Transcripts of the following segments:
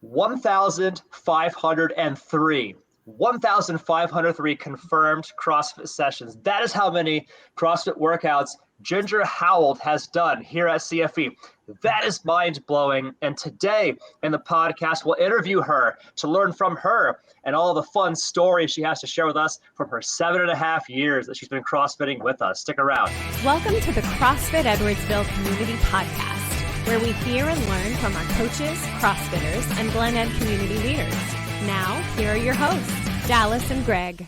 1,503. 1,503 confirmed CrossFit sessions. That is how many CrossFit workouts Jinger Howald has done here at CFE. That is mind-blowing. And today in the podcast, we'll interview her to learn from her and all the fun stories she has to share with us from her 7.5 years that she's been CrossFitting with us. Stick around. Welcome to the CrossFit Edwardsville Community Podcast, where we hear and learn from our coaches, CrossFitters, and Glen Ed community leaders. Now, here are your hosts, Dallas and Greg.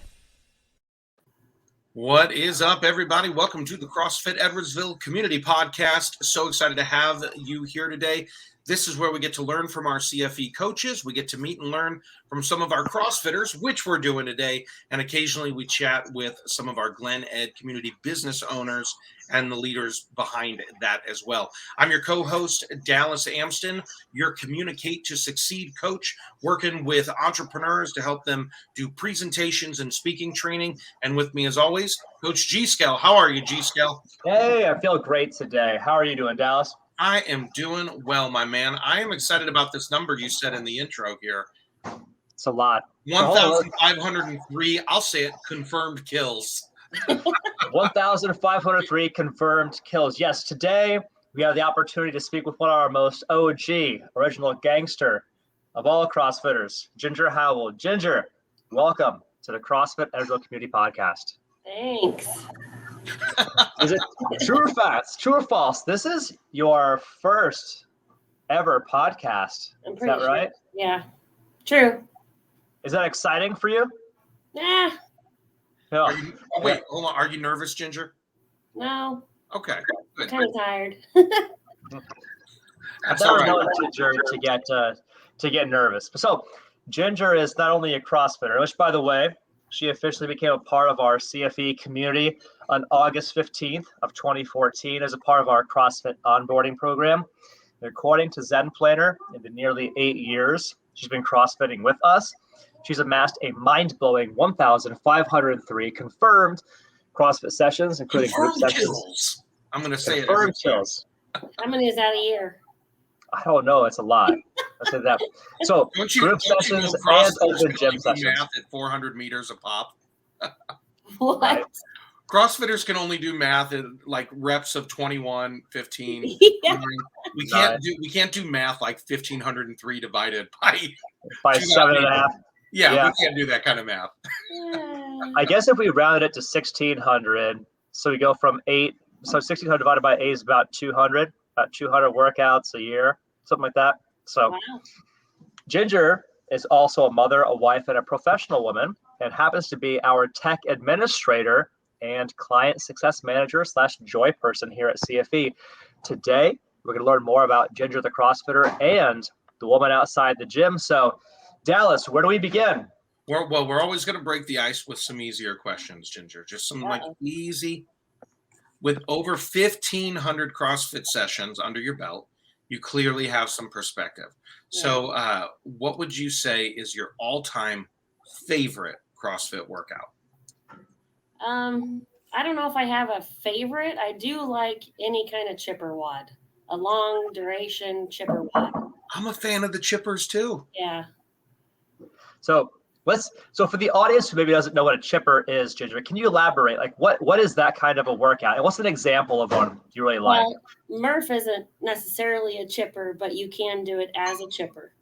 What is up, everybody? Welcome to the CrossFit Edwardsville Community Podcast. So excited to have you here today. This is where we get to learn from our CFE coaches. We get to meet and learn from some of our CrossFitters, which we're doing today. And occasionally we chat with some of our Glen Ed community business owners and the leaders behind that as well. I'm your co-host, Dallas Amston, your Communicate to Succeed coach, working with entrepreneurs to help them do presentations and speaking training. And with me, as always, Coach G-Scale. How are you, G-Scale? Hey, I feel great today. How are you doing, Dallas? I am doing well, my man. I am excited about this number you said in the intro here. It's a lot. 1,503, I'll say it, confirmed kills. 1,503 confirmed kills. Yes, today we have the opportunity to speak with one of our most OG, original gangster of all CrossFitters, Jinger Howald. Jinger, welcome to the CrossFit Edwardsville Community Podcast. Thanks. Is it true or false? True or false? This is your first ever podcast. Is that right? Yeah. True. Is that exciting for you? Yeah. No. Wait, hold on. Are you nervous, Jinger? No. Okay. I'm kind of tired. I've never known Jinger to get nervous. So Jinger is not only a CrossFitter, which, by the way, she officially became a part of our CFE community on August 15th of 2014 as a part of our CrossFit onboarding program. And according to Zen Planner, in the nearly 8 years she's been CrossFitting with us, she's amassed a mind-blowing 1,503 confirmed CrossFit sessions, including group sessions. I'm going to say confirmed kills. How many is that a year? I don't know. It's a lot. I said that. So group sessions and open gym sessions. Math at 400 meters a pop. What? Right. CrossFitters can only do math at like reps of 21, 15. Yeah. We can't do math like 1,503 divided by 7.5. Yeah, we can't do that kind of math. I guess if we rounded it to 1,600, so we go from 8. So 1,600 divided by 8 is about 200. 200 workouts a year, something like that. So Wow. Jinger is also a mother, a wife, and a professional woman, and happens to be our tech administrator and client success manager / joy person here at CFE. Today, we're going to learn more about Jinger the CrossFitter and the woman outside the gym. So Dallas, where do we begin? We're always going to break the ice with some easier questions, Jinger. Just some like easy. With over 1,500 CrossFit sessions under your belt, you clearly have some perspective. Yeah. So what would you say is your all-time favorite CrossFit workout? I don't know if I have a favorite. I do like any kind of chipper wad, a long duration chipper wad. I'm a fan of the chippers too. Yeah. So for the audience who maybe doesn't know what a chipper is, Jinger, can you elaborate? Like what is that kind of a workout? And what's an example of one you really like? Well, Murph isn't necessarily a chipper, but you can do it as a chipper.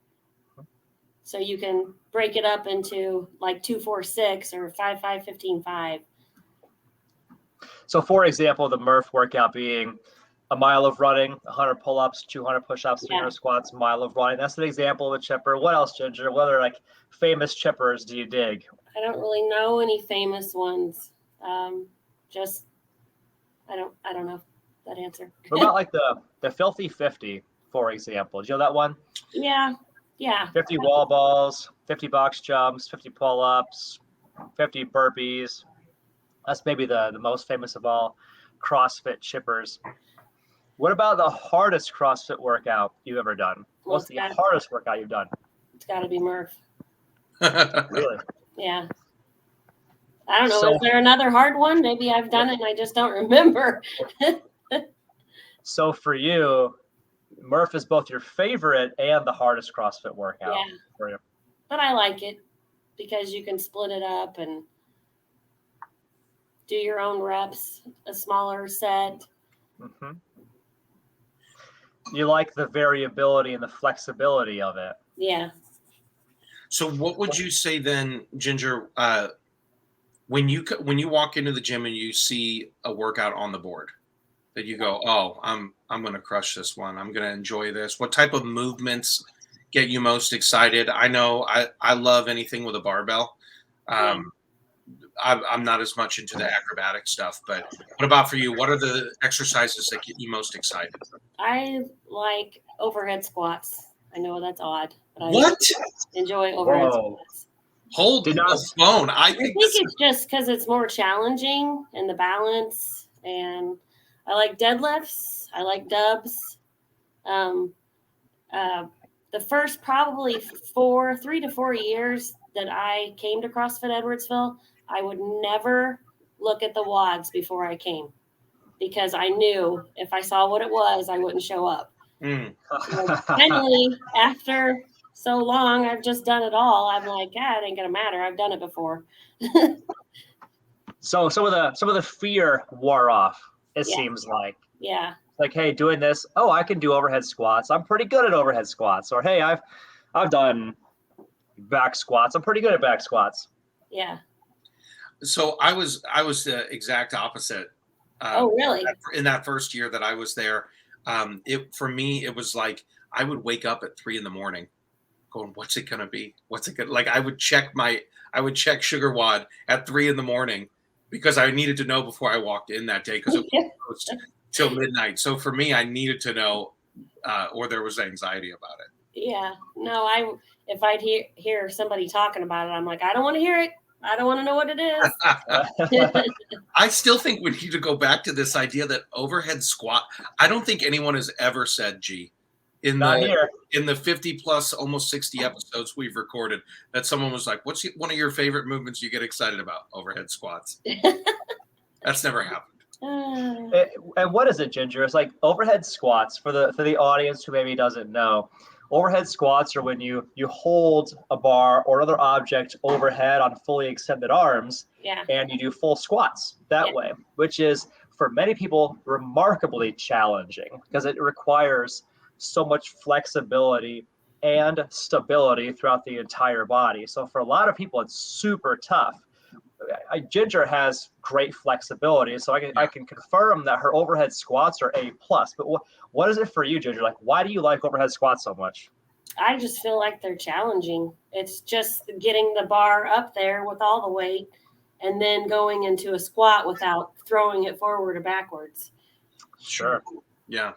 So you can break it up into like 2-4-6 or 5-5-15-5. So for example, the Murph workout being a mile of running, 100 pull-ups, 200 push-ups, 300 squats, mile of running. That's an example of a chipper. What else, Jinger? What other like famous chippers do you dig? I don't really know any famous ones. I don't know that answer. What about like the Filthy 50, for example? Do you know that one? Yeah. 50 wall balls, 50 box jumps, 50 pull-ups, 50 burpees. That's maybe the most famous of all CrossFit chippers. What about the hardest CrossFit workout you've ever done? What's the hardest workout you've done? It's got to be Murph. Really? Yeah. I don't know. Is there another hard one? Maybe I've done it and I just don't remember. So for you, Murph is both your favorite and the hardest CrossFit workout for you. But I like it because you can split it up and do your own reps, a smaller set. Mm-hmm. You like the variability and the flexibility of it. Yeah. So what would you say then, Jinger, when you walk into the gym and you see a workout on the board that you go, oh, I'm going to crush this one. I'm going to enjoy this. What type of movements get you most excited? I know I love anything with a barbell. I'm not as much into the acrobatic stuff, but what about for you? What are the exercises that get you most excited? I like overhead squats. I know that's odd, but What? I enjoy overhead squats. Hold the phone. I think it's just because it's more challenging and the balance. And I like deadlifts. I like dubs. The first probably 3 to 4 years that I came to CrossFit Edwardsville, I would never look at the WODs before I came because I knew if I saw what it was, I wouldn't show up. Finally, after so long, I've just done it all. I'm like, it ain't gonna matter. I've done it before. So some of the fear wore off. It seems like. Yeah. Like, hey, doing this. Oh, I can do overhead squats. I'm pretty good at overhead squats. Or hey, I've done back squats. I'm pretty good at back squats. Yeah. So I was the exact opposite. Oh, really? In that first year that I was there, for me it was like I would wake up at 3 a.m. going, what's it gonna be? What's it gonna like? I would check Sugar WOD at 3 a.m. because I needed to know before I walked in that day because it was till midnight. So for me, I needed to know, or there was anxiety about it. Yeah. No, if I'd hear somebody talking about it, I'm like, I don't want to hear it. I don't want to know what it is. I still think we need to go back to this idea that overhead squat. I don't think anyone has ever said, G, in the 50 plus, almost 60 episodes we've recorded, that someone was like, what's one of your favorite movements you get excited about? Overhead squats. That's never happened. And what is it, Jinger? It's like overhead squats for the audience who maybe doesn't know. Overhead squats are when you hold a bar or other object overhead on fully extended arms, and you do full squats that way, which is for many people remarkably challenging because it requires so much flexibility and stability throughout the entire body. So for a lot of people, it's super tough. Jinger has great flexibility, so I can confirm that her overhead squats are A+. But what is it for you, Jinger? Like, why do you like overhead squats so much? I just feel like they're challenging. It's just getting the bar up there with all the weight and then going into a squat without throwing it forward or backwards. Sure. Yeah.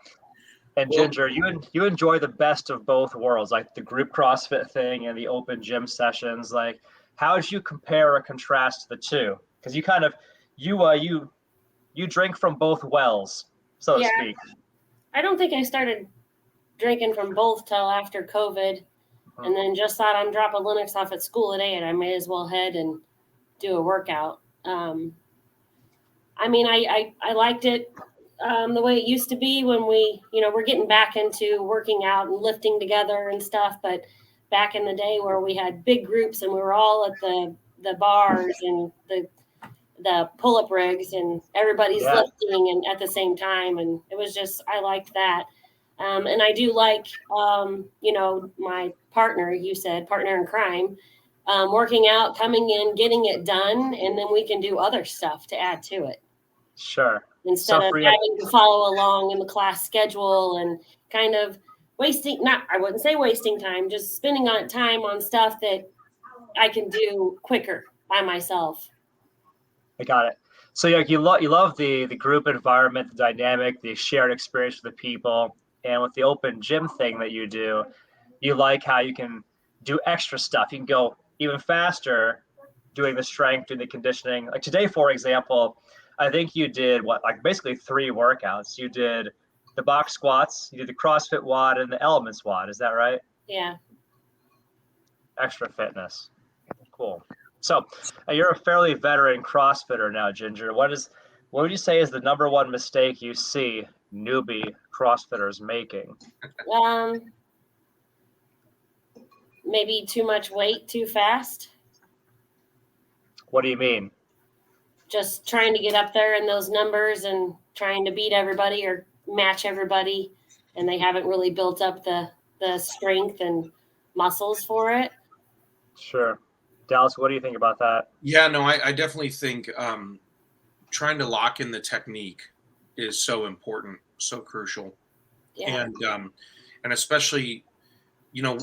And Jinger, you enjoy the best of both worlds, like the group CrossFit thing and the open gym sessions. Like, how would you compare or contrast the two? Because you kind of you drink from both wells, so to speak. I don't think I started drinking from both till after COVID, and then just thought I'm dropping Linux off at school at 8. I may as well head and do a workout. I mean, I liked it the way it used to be when we're getting back into working out and lifting together and stuff, but back in the day where we had big groups and we were all at the bars and the pull-up rigs and everybody's lifting and at the same time. And it was just, I liked that. And I do like, my partner, you said partner in crime, working out, coming in, getting it done. And then we can do other stuff to add to it. Sure. Instead of having to follow along in the class schedule and kind of I wouldn't say wasting time, just spending time on stuff that I can do quicker by myself. I got it. So you love the group environment, the dynamic, the shared experience with the people, and with the open gym thing that you do, you like how you can do extra stuff. You can go even faster doing the strength, doing the conditioning. Like today, for example, I think you did basically 3 workouts. You did the box squats, you did the CrossFit WOD, and the Elements WOD. Is that right? Yeah. Extra fitness. Cool. So you're a fairly veteran CrossFitter now, Jinger. What would you say is the number one mistake you see newbie CrossFitters making? Maybe too much weight too fast. What do you mean? Just trying to get up there in those numbers and trying to beat everybody or match everybody, and they haven't really built up the strength and muscles for it. Sure. Dallas, what do you think about that? Yeah, no, I definitely think trying to lock in the technique is so important, so crucial. Yeah. And especially, you know,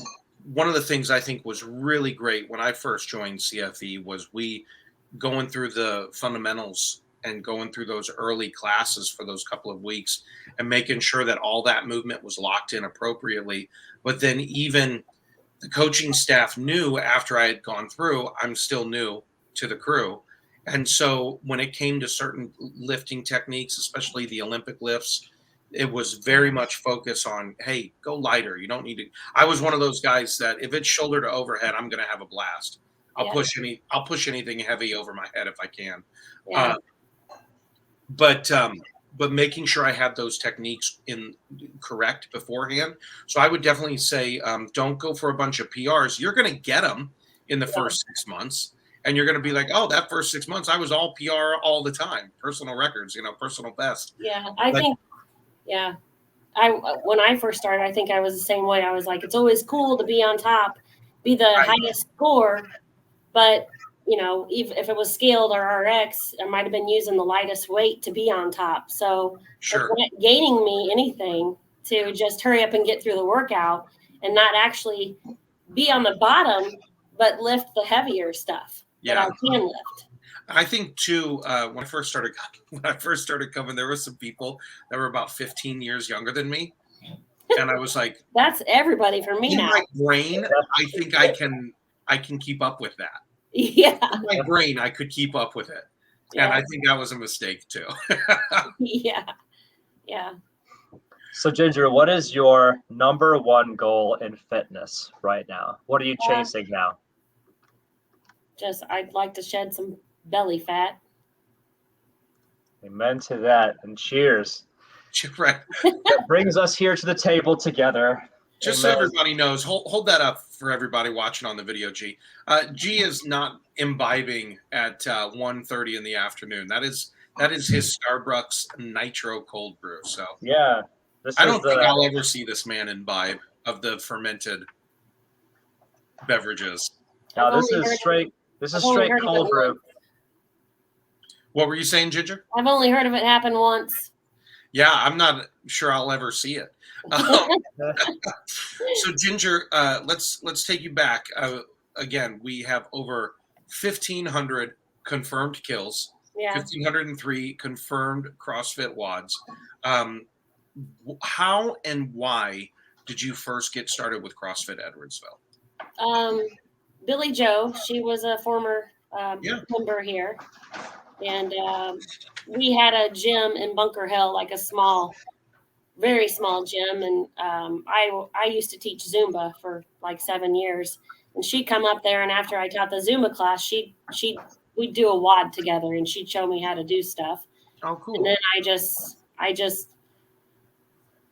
one of the things I think was really great when I first joined CFE was we going through the fundamentals and going through those early classes for those couple of weeks and making sure that all that movement was locked in appropriately. But then even the coaching staff knew after I had gone through, I'm still new to the crew. And so when it came to certain lifting techniques, especially the Olympic lifts, it was very much focus on, hey, go lighter. You don't need to. I was one of those guys that if it's shoulder to overhead, I'm going to have a blast. I'll push anything heavy over my head if I can. Yeah. But making sure I had those techniques in correct beforehand. So I would definitely say, don't go for a bunch of PRs. You're going to get them in the first 6 months. And you're going to be like, oh, that first 6 months, I was all PR all the time. Personal records, personal best. Yeah. When I first started, I think I was the same way. I was like, it's always cool to be on top, be the highest score. But, if it was scaled or RX, I might have been using the lightest weight to be on top. So sure. It's not gaining me anything to just hurry up and get through the workout and not actually be on the bottom, but lift the heavier stuff that I can lift. I think too, when I first started coming, there were some people that were about 15 years younger than me. And I was like, that's everybody for me in now. my brain, I think I can keep up with that. Yeah. In my brain, I could keep up with it. Yeah. And I think that was a mistake too. Yeah. Yeah. So Jinger, what is your number one goal in fitness right now? What are you chasing now? I'd like to shed some belly fat. Amen to that, and cheers. Right. That brings us here to the table together. Just Amen. so everybody knows, hold that up for everybody watching on the video, G. G is not imbibing at 1:30 in the afternoon. That is his Starbucks Nitro cold brew. So yeah, I don't think I'll ever see this man imbibe of the fermented beverages. No, this is straight cold brew. What were you saying, Jinger? I've only heard of it happen once. Yeah, I'm not sure I'll ever see it. So Jinger, let's take you back. Again, we have over 1,500 confirmed kills, 1,503 confirmed CrossFit WODs. How and why did you first get started with CrossFit Edwardsville? Billy Joe, she was a former member here. And we had a gym in Bunker Hill, like a very small gym. And I used to teach Zumba for like 7 years. And she'd come up there, and after I taught the Zumba class, we'd do a WOD together, and she'd show me how to do stuff. Oh, cool. And then I just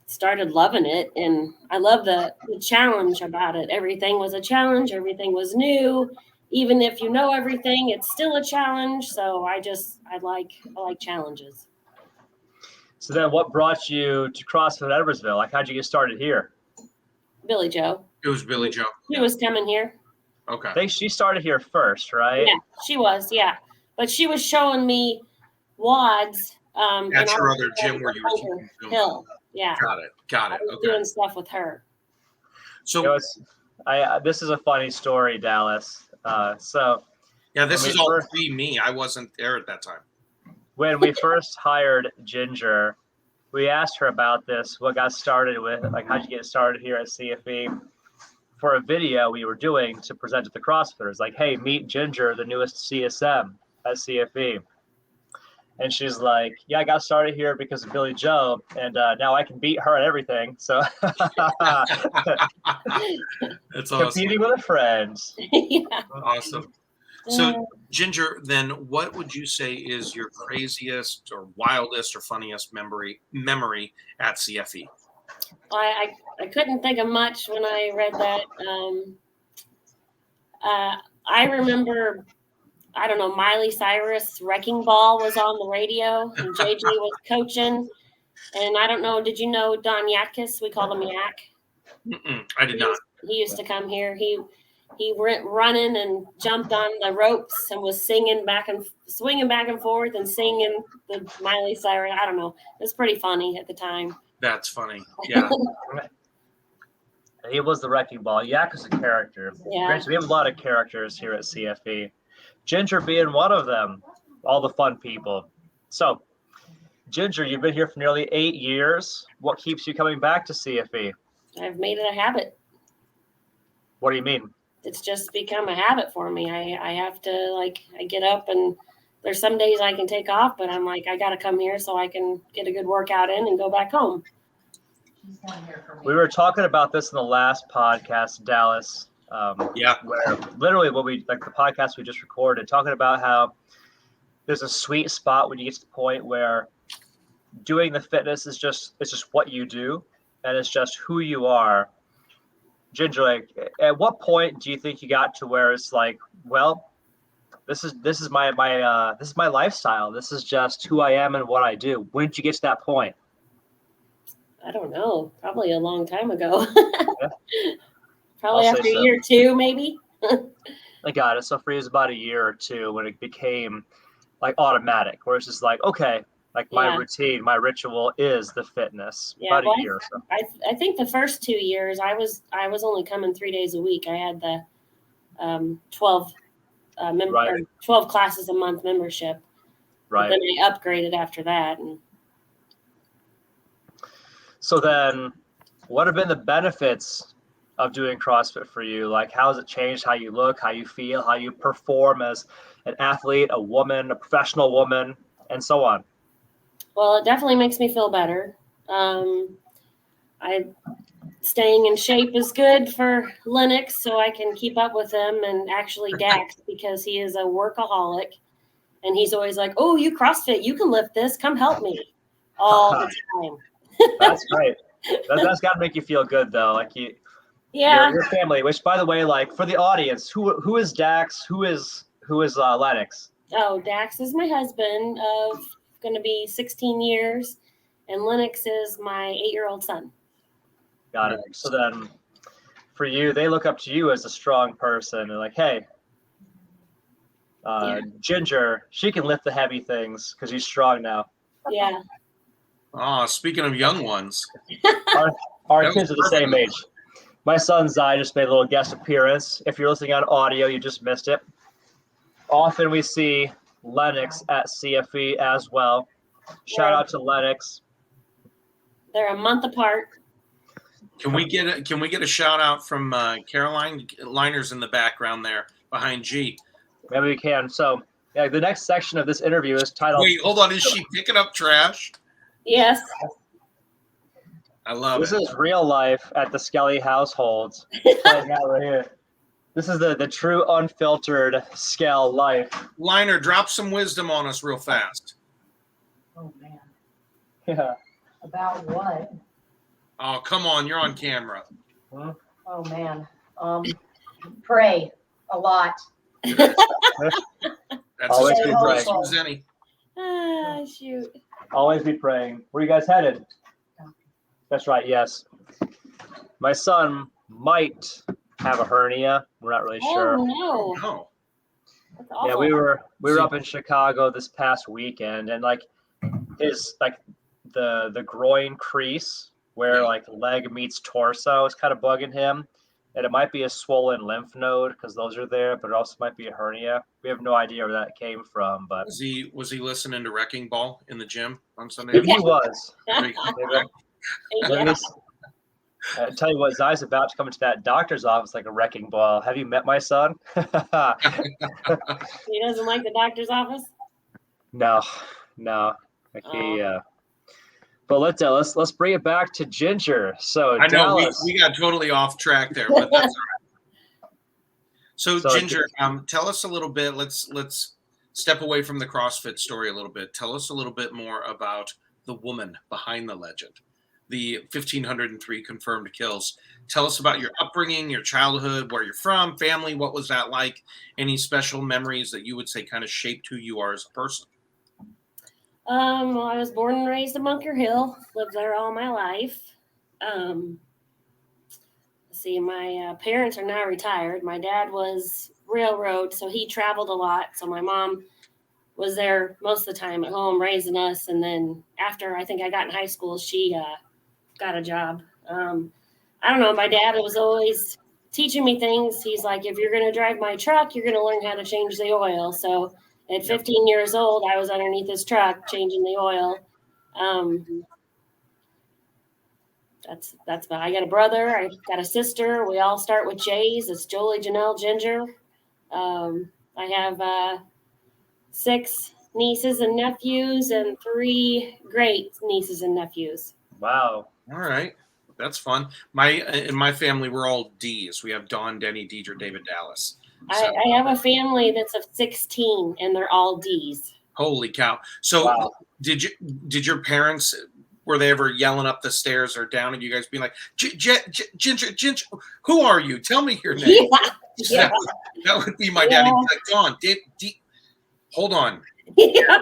started loving it, and I love the challenge about it. Everything was a challenge. Everything was new. Even if you know everything, it's still a challenge. So I like challenges. So then what brought you to CrossFit Edwardsville? Like, how'd you get started here? Billy Joe. It was Billy Joe. She was coming here. Okay. I think she started here first, right? Yeah, she was, yeah. But she was showing me WODs. At your other gym where you were teaching Zumba. Hill. Yeah. Got it. I was Okay. doing stuff with her. So this is a funny story, Dallas. This is all me. I wasn't there at that time. When we first hired Jinger, we asked her about this, what got started with, like, how'd you get started here at CFE? For a video we were doing to present to the CrossFitters, like, hey, meet Jinger, the newest CSM at CFE. And she's like, yeah, I got started here because of Billy Joe, and now I can beat her at everything. So that's awesome. Competing with a friend. Yeah. Awesome. So, Ginger, then what would you say is your craziest or wildest or funniest memory at CFE? I couldn't think of much when I read that. I remember, I don't know, Miley Cyrus' Wrecking Ball was on the radio and JJ was coaching. And I don't know, did you know Don Yatkis? We called him Yak. I did not. He used to come here. He went running and jumped on the ropes and was swinging back and forth and singing the Miley Cyrus. I don't know. It was pretty funny at the time. That's funny. Yeah. He was the Wrecking Ball. Yak is a character. Yeah. Granted, we have a lot of characters here at CFE. Ginger being one of them. All the fun people. So, Ginger, you've been here for nearly 8 years. What keeps you coming back to CFE? I've made it a habit. What do you mean? It's just become a habit for me. I have to, like, I get up and there's some days I can take off, but I'm like, I got to come here so I can get a good workout in and go back home. We were talking about this in the last podcast, Dallas. Where literally the podcast we just recorded, talking about how there's a sweet spot when you get to the point where doing the fitness is just what you do, and it's just who you are. Ginger, like, at what point do you think you got to where it's like, well, this is my lifestyle. This is just who I am and what I do. When did you get to that point? I don't know. Probably a long time ago. Yeah. Probably after year 2, maybe. I got it. So for you, it was about a year or two when it became like automatic, where it's just like, okay, like my routine, my ritual is the fitness. Yeah, about a year or so. I think the first 2 years I was only coming 3 days a week. I had the 12 classes a month membership. Right. But then I upgraded after that. And so then, what have been the benefits of doing CrossFit for you? Like, how has it changed how you look, how you feel, how you perform as an athlete, a woman, a professional woman, and so on? Well, it definitely makes me feel better. Staying in shape is good for Lennox, so I can keep up with him, and actually Dax, because he is a workaholic, and he's always like, "Oh, you CrossFit, you can lift this. Come help me," all the time. That's great. That's got to make you feel good, though. Like your family. Which, by the way, like for the audience, who is Dax? Who is Lennox? Oh, Dax is my husband of going to be 16 years, and Lennox is my 8-year-old son. Got it. So then, for you, they look up to you as a strong person. They're like, hey, Ginger, she can lift the heavy things because she's strong now. Yeah. Oh, speaking of young ones. Our kids are the same age. My son Zai just made a little guest appearance. If you're listening on audio, you just missed it. Often we see Lennox at CFE as well. Shout out to Lennox. They're a month apart. Can we get a shout out from Caroline? Liner's in the background there behind G. Maybe we can. So the next section of this interview is titled. Wait, hold on. Is she picking up trash? Yes. I love this it. This is real life at the Skelly household. Right now, right here. This is the true unfiltered Skell life. Liner, drop some wisdom on us real fast. Oh, man. Yeah. About what? Oh, come on. You're on camera. Huh? Oh, man. Pray a lot. That's Always as be good praying. as any. Ah, shoot. Always be praying. Where are you guys headed? That's right, yes. My son might have a hernia. We're not really sure. Oh, no. No. That's awful. Yeah, we were up in Chicago this past weekend, and like his the groin crease where like leg meets torso is kind of bugging him. And it might be a swollen lymph node because those are there, but it also might be a hernia. We have no idea where that came from. But Was he listening to Wrecking Ball in the gym on Sunday? he was. Very cool. Yeah. I tell you what, Zai's about to come into that doctor's office like a wrecking ball. Have you met my son? He doesn't like the doctor's office? No. Like but let's bring it back to Ginger. So I know Dallas, we got totally off track there, but that's all right. So, So Ginger, tell us a little bit. Let's step away from the CrossFit story a little bit. Tell us a little bit more about the woman behind the legend, the 1,503 confirmed kills. Tell us about your upbringing, your childhood, where you're from, family. What was that like? Any special memories that you would say kind of shaped who you are as a person? Well, I was born and raised in Bunker Hill. Lived there all my life. Let's see, my parents are now retired. My dad was railroad, so he traveled a lot. So my mom was there most of the time at home raising us. And then after I think I got in high school, she got a job. I don't know. My dad was always teaching me things. He's like, if you're going to drive my truck, you're going to learn how to change the oil. So at 15 years old, I was underneath his truck changing the oil. That's about. I got a brother. I got a sister. We all start with J's. It's Jolie, Janelle, Ginger. I have 6 nieces and nephews and 3 great nieces and nephews. Wow. All right. That's fun. In my family, we're all D's. We have Dawn, Denny, Deidre, David, Dallas. So, I have a family that's of 16, and they're all D's. Holy cow! So, Wow. did your parents, were they ever yelling up the stairs or down, and you guys being like, Ginger, who are you? Tell me your name. Yeah. That would be my daddy. Like, Dawn, hold on, Yeah.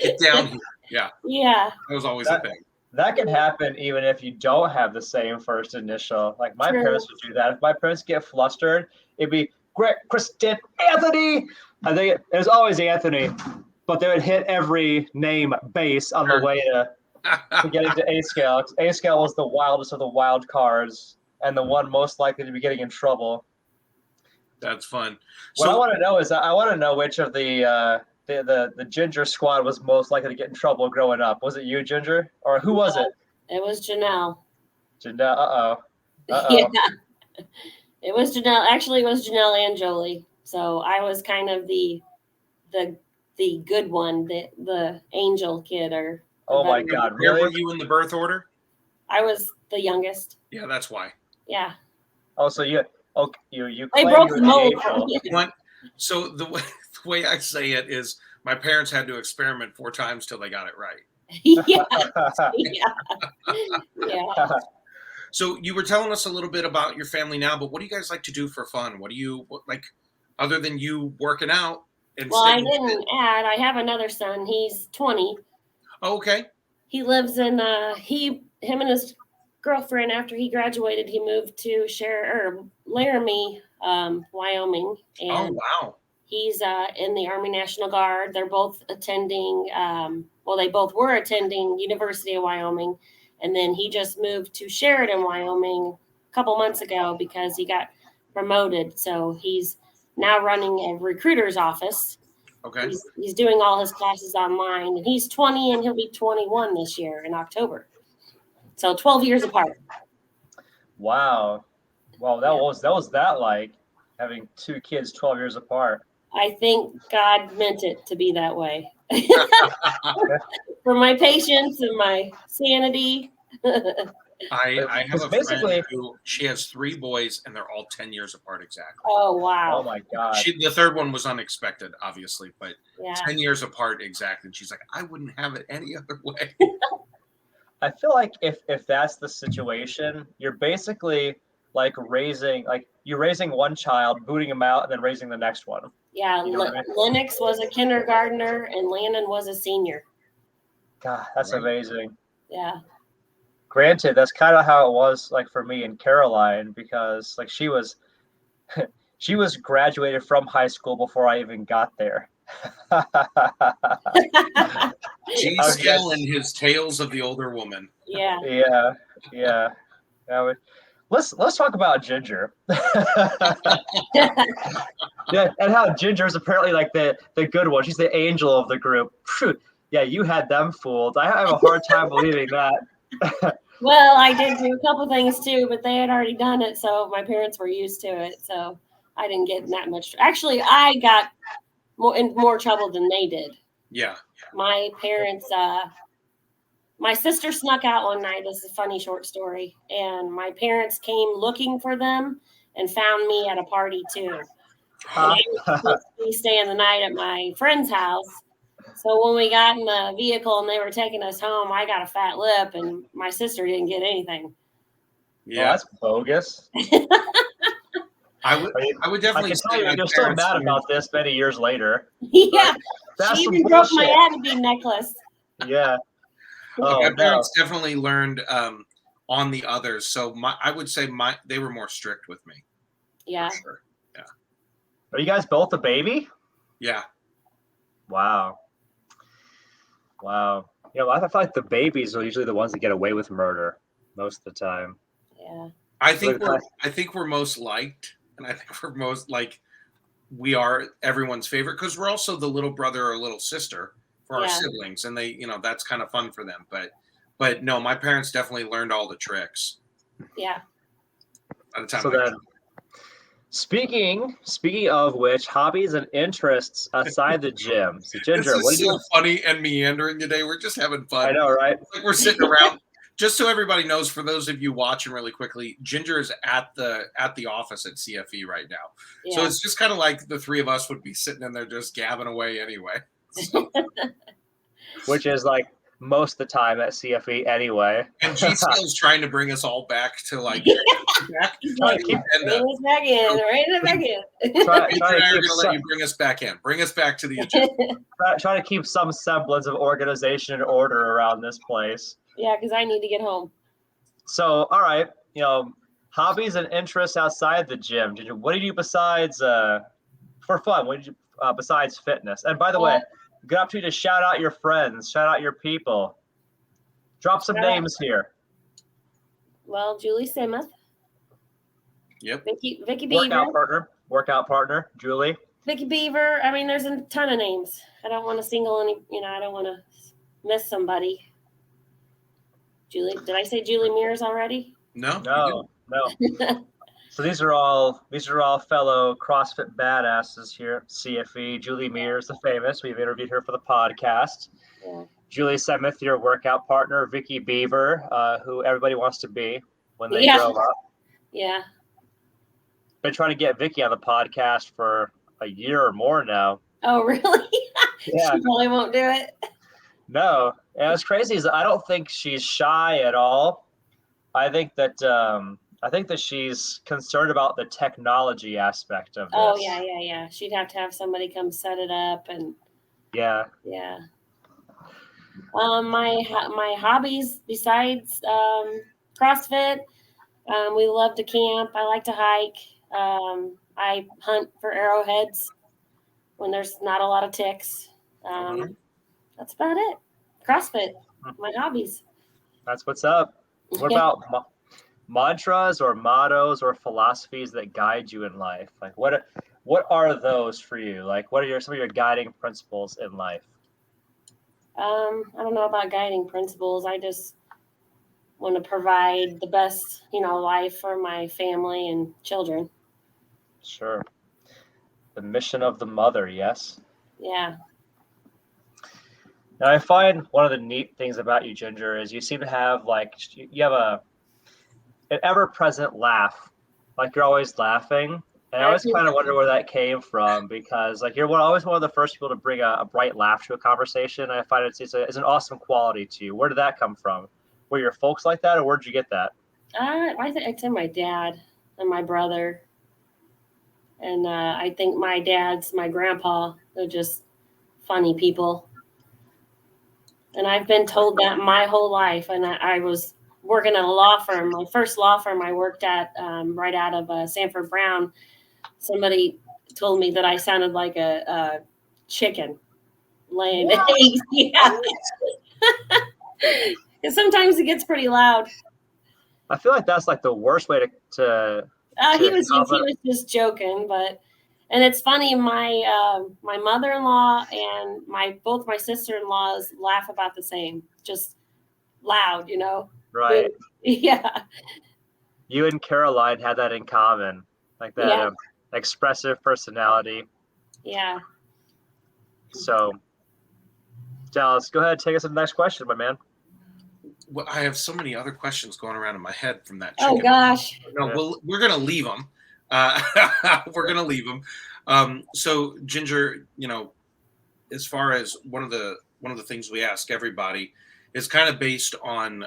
get down here. Yeah, Yeah. that was always a thing. That can happen even if you don't have the same first initial. Like my True. parents would do that. If my parents get flustered, it'd be Greg, Kristen, Anthony. I think it was always Anthony, but they would hit every name base on the way to get into A scale. A scale was the wildest of the wild cards and the one most likely to be getting in trouble. That's fun. What I want to know is I want to know which of the Ginger squad was most likely to get in trouble growing up. Was it you, Ginger, or who was it? It was Janelle. Janelle. Yeah. It was Janelle. Actually, it was Janelle and Jolie. So I was kind of the good one, the angel kid. Or Oh my God! Where Really? were you in the birth order? I was the youngest. Yeah, that's why. Yeah. Oh, so you They claim broke you the were mold. angel. So the way I say it is, my parents had to experiment 4 times till they got it right. Yeah. Yeah. So you were telling us a little bit about your family now, but what do you guys like to do for fun? What do you like other than you working out? And Well, I staying fit? didn't add. I have another son. He's 20. Oh, okay. He lives in him and his girlfriend, after he graduated, he moved to Laramie, Wyoming, and Oh, wow. he's in the Army National Guard. They're both attending. They both were attending University of Wyoming, and then he just moved to Sheridan, Wyoming, a couple months ago because he got promoted. So he's now running a recruiter's office. Okay. He's doing all his classes online, and he's 20 and he'll be 21 this year in October. So 12 years apart. Wow. That was that like having 2 kids 12 years apart. I think God meant it to be that way. For my patience and my sanity. I have a basically friend who she has 3 boys and they're all 10 years apart exactly. Oh, wow. Oh my God. The third one was unexpected, obviously, but Yeah. 10 years apart exactly. And she's like, I wouldn't have it any other way. I feel like if that's the situation, you're basically like raising one child, booting him out, and then raising the next one. Yeah. You know what I mean? Lennox was a kindergartner and Landon was a senior. God, that's Right. amazing. Yeah. Granted, that's kind of how it was like for me and Caroline, because like she was graduated from high school before I even got there. G-Skill and his Tales of the Older Woman. Yeah. Yeah. Let's talk about Ginger. Yeah, and how Ginger is apparently like the good one. She's the angel of the group. Phew. Yeah, you had them fooled. I have a hard time believing that. Well, I did do a couple things too, but they had already done it, so my parents were used to it. So I didn't get that much. Actually, I got in more trouble than they did. Yeah. My parents, my sister snuck out one night. This is a funny short story. And my parents came looking for them and found me at a party too. Huh? We staying the night at my friend's house. So when we got in the vehicle and they were taking us home, I got a fat lip, and my sister didn't get anything. Well, that's bogus. I would definitely I can tell say my you're still parents mad learned- about this many years later. Yeah, That's she some even broke my bullshit. Abby necklace. Yeah. Oh, my no. parents definitely learned on the others. So I would say they were more strict with me. Yeah. For sure. Yeah. Are you guys both a baby? Yeah. Wow. You know, I feel like the babies are usually the ones that get away with murder most of the time. Yeah. I think we're most liked, and I think we're most like we are everyone's favorite because we're also the little brother or little sister for our siblings, and they, that's kind of fun for them. But no, my parents definitely learned all the tricks. Yeah. By the time So then, speaking of which, hobbies and interests aside the gym. So Ginger, this what is do you? so funny and meandering today. We're just having fun. I know, right? It's like we're sitting around. Just so everybody knows, for those of you watching really quickly, Ginger is at the office at CFE right now. Yeah. So it's just kind of like the three of us would be sitting in there just gabbing away anyway. So. Which is like most of the time at CFE anyway. And G-Skill's trying to bring us all back to like back. Bring us back in. Bring us back in. Trying to let you bring us back in. Bring us back to the agenda. Try to keep some semblance of organization and order around this place. Yeah, because I need to get home. So, all right, hobbies and interests outside the gym. What do you do besides for fun? What did you besides fitness? And by the way, good opportunity to shout out your friends, shout out your people. Drop some names here. Well, Julie Simmeth. Yep. Vicky Beaver. Workout partner, Julie. Vicky Beaver. I mean, there's a ton of names. I don't want to single any. I don't want to miss somebody. Julie, did I say Julie Mears already? No. So these are all fellow CrossFit badasses here at CFE. Julie Mears, the famous. We've interviewed her for the podcast. Yeah. Julie Semeth, your workout partner. Vicky Beaver, who everybody wants to be when they grow up. Yeah. Been trying to get Vicky on the podcast for a year or more now. Oh, really? Yeah. She probably won't do it. No. And what's crazy is I don't think she's shy at all. I think that she's concerned about the technology aspect of this. Oh, yeah. She'd have to have somebody come set it up and. Yeah. Yeah. My hobbies besides CrossFit, we love to camp. I like to hike. I hunt for arrowheads when there's not a lot of ticks. That's about it. CrossFit, my hobbies. That's what's up. What about mantras or mottos or philosophies that guide you in life? Like what are those for you? Like what are some of your guiding principles in life? I don't know about guiding principles. I just want to provide the best, life for my family and children. Sure. The mission of the mother, yes? Yeah. Now, I find one of the neat things about you, Ginger, is you seem to have you have an ever-present laugh. Like you're always laughing. And I always kind of wonder where that came from because you're always one of the first people to bring a bright laugh to a conversation. And I find it's an awesome quality to you. Where did that come from? Were your folks like that, or where'd you get that? I think it's my dad and my brother. And I think my grandpa, they're just funny people. And I've been told that my whole life. And I was working at a law firm. My first law firm I worked at right out of Sanford Brown. Somebody told me that I sounded like a chicken laying eggs. Yeah. Because sometimes it gets pretty loud. I feel like that's the worst way to he was just joking, and it's funny. My mother-in-law and both my sister-in-laws laugh about the same, just loud, Right. Yeah. You and Caroline had that in common, like that expressive personality. Yeah. So, Dallas, go ahead and take us to the next question, my man. Well, I have so many other questions going around in my head from that chicken. Oh, gosh. No, we're going to leave them. We're going to leave them. So Ginger, as far as one of the things we ask everybody is kind of based on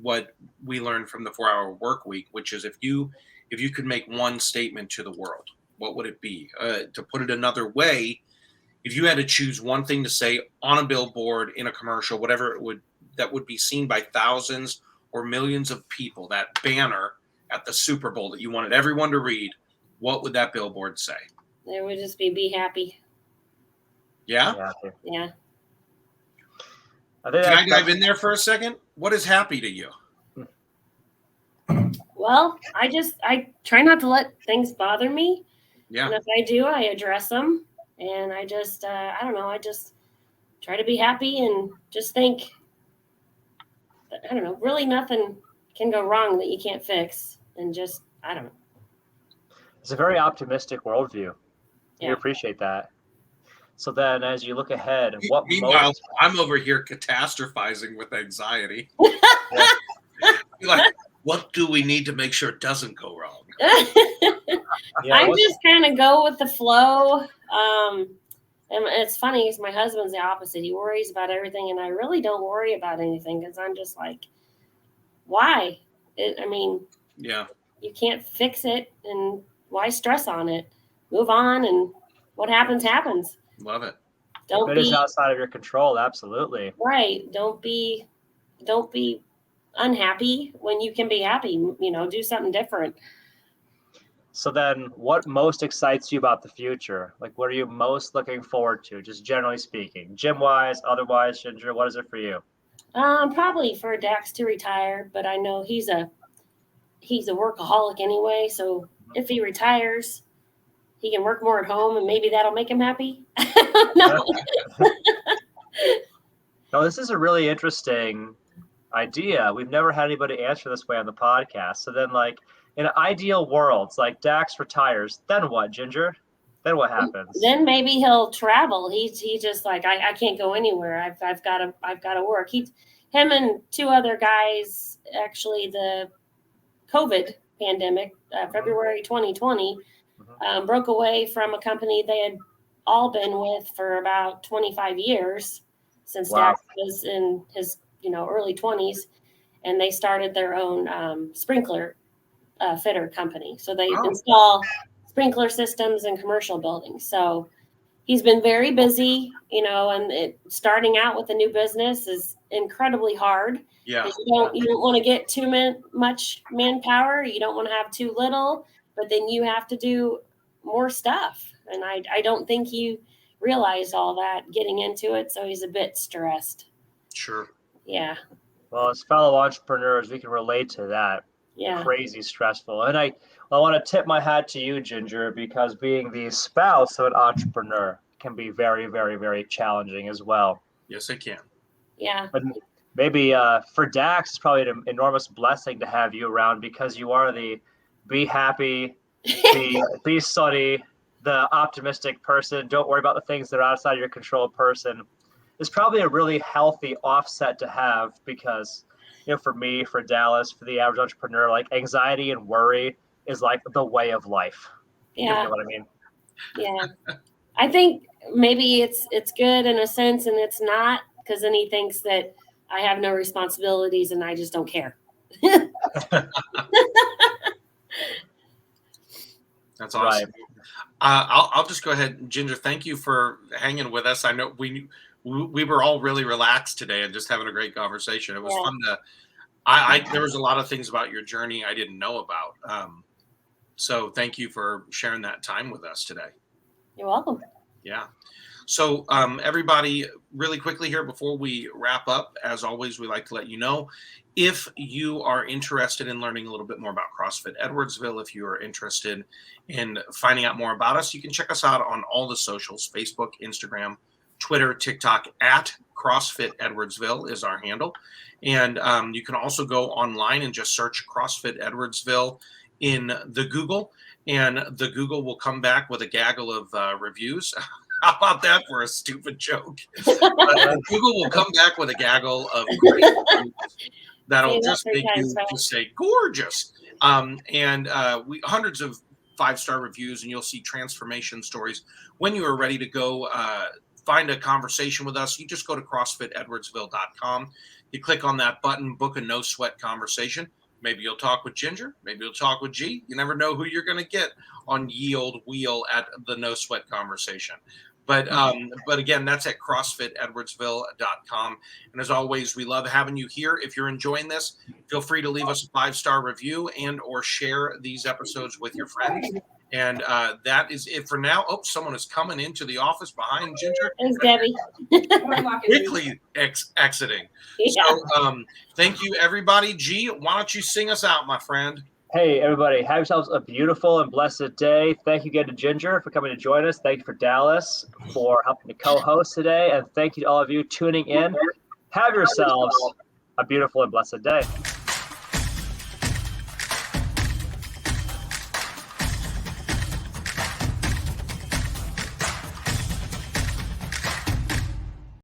what we learned from the 4-hour work week, which is if you could make one statement to the world, what would it be? To put it another way, if you had to choose one thing to say on a billboard, in a commercial, whatever that would be seen by thousands or millions of people, that banner at the Super Bowl that you wanted everyone to read, what would that billboard say? It would just be happy. Yeah? Yeah. Can I dive in there for a second? What is happy to you? Well, I try not to let things bother me. Yeah. And if I do, I address them. And I just, I don't know, I just try to be happy and just think, I don't know, really nothing can go wrong that you can't fix. And just, I don't know. It's a very optimistic worldview. Yeah. We appreciate that. So then as you look ahead, Meanwhile, I'm over here catastrophizing with anxiety. Like, what do we need to make sure it doesn't go wrong? I just kind of go with the flow. And it's funny because my husband's the opposite. He worries about everything, and I really don't worry about anything because I'm just like, why? Yeah, you can't fix it, and why stress on it? Move on, and what happens, happens. Love it. If it is outside of your control, absolutely. Right. Don't be unhappy when you can be happy. Do something different. So then what most excites you about the future? Like, what are you most looking forward to, just generally speaking? Gym-wise, otherwise, Ginger, what is it for you? Probably for Dax to retire, but I know he's a workaholic anyway, so if he retires, he can work more at home, and maybe that'll make him happy. No. No, this is a really interesting idea. We've never had anybody answer this way on the podcast. So then, like, in an ideal world, it's like Dax retires. Then what, Ginger? Then what happens? Then maybe he'll travel. He's just like, I can't go anywhere. I've got to work. Him and two other guys, actually, the COVID pandemic, February 2020, broke away from a company they had all been with for about 25 years since Dax was in his early 20s, and they started their own sprinkler fitter company. So they install sprinkler systems in commercial buildings. So he's been very busy, and starting out with a new business is incredibly hard. Yeah. You don't want to get too much manpower. You don't want to have too little, but then you have to do more stuff. And I don't think he realized all that getting into it. So he's a bit stressed. Sure. Yeah. Well, as fellow entrepreneurs, we can relate to that. Yeah. Crazy stressful. And I want to tip my hat to you, Ginger, because being the spouse of an entrepreneur can be very, very, very challenging as well. Yes, it can. Yeah. But maybe for Dax, it's probably an enormous blessing to have you around because you are the be happy, be sunny, the optimistic person. Don't worry about the things that are outside of your control person. It's probably a really healthy offset to have because, for me, for Dallas, for the average entrepreneur, like anxiety and worry is like the way of life. Yeah. You know what I mean? Yeah. I think maybe it's good in a sense, and it's not, because then he thinks that I have no responsibilities and I just don't care. That's awesome. Right. I'll just go ahead. Ginger, thank you for hanging with us. I know we were all really relaxed today and just having a great conversation. It was fun to, there was a lot of things about your journey I didn't know about. So thank you for sharing that time with us today. You're welcome. Yeah. So everybody, really quickly here before we wrap up, as always, we like to let you know, if you are interested in learning a little bit more about CrossFit Edwardsville, if you are interested in finding out more about us, you can check us out on all the socials, Facebook, Instagram, Twitter, TikTok, at CrossFit Edwardsville is our handle. And you can also go online and just search CrossFit Edwardsville in the Google, and the Google will come back with a gaggle of reviews. How about that for a stupid joke? Google will come back with a gaggle of great reviews that'll just make you just say gorgeous. And we hundreds of 5-star reviews, and you'll see transformation stories. When you are ready to go find a conversation with us, you just go to CrossFitEdwardsville.com. You click on that button, book a no sweat conversation. Maybe you'll talk with Jinger. Maybe you'll talk with G. You never know who you're going to get on ye old wheel at the no sweat conversation. But again, that's at CrossFitEdwardsville.com. And as always, we love having you here. If you're enjoying this, feel free to leave us a 5-star review and or share these episodes with your friends. And that is it for now. Oh, someone is coming into the office behind Jinger. Thanks, Debbie. Quickly exiting. Yeah. So thank you, everybody. G, why don't you sing us out, my friend? Hey, everybody, have yourselves a beautiful and blessed day. Thank you again to Jinger for coming to join us. Thank you for Dallas for helping to co-host today. And thank you to all of you tuning in. Have yourselves a beautiful and blessed day.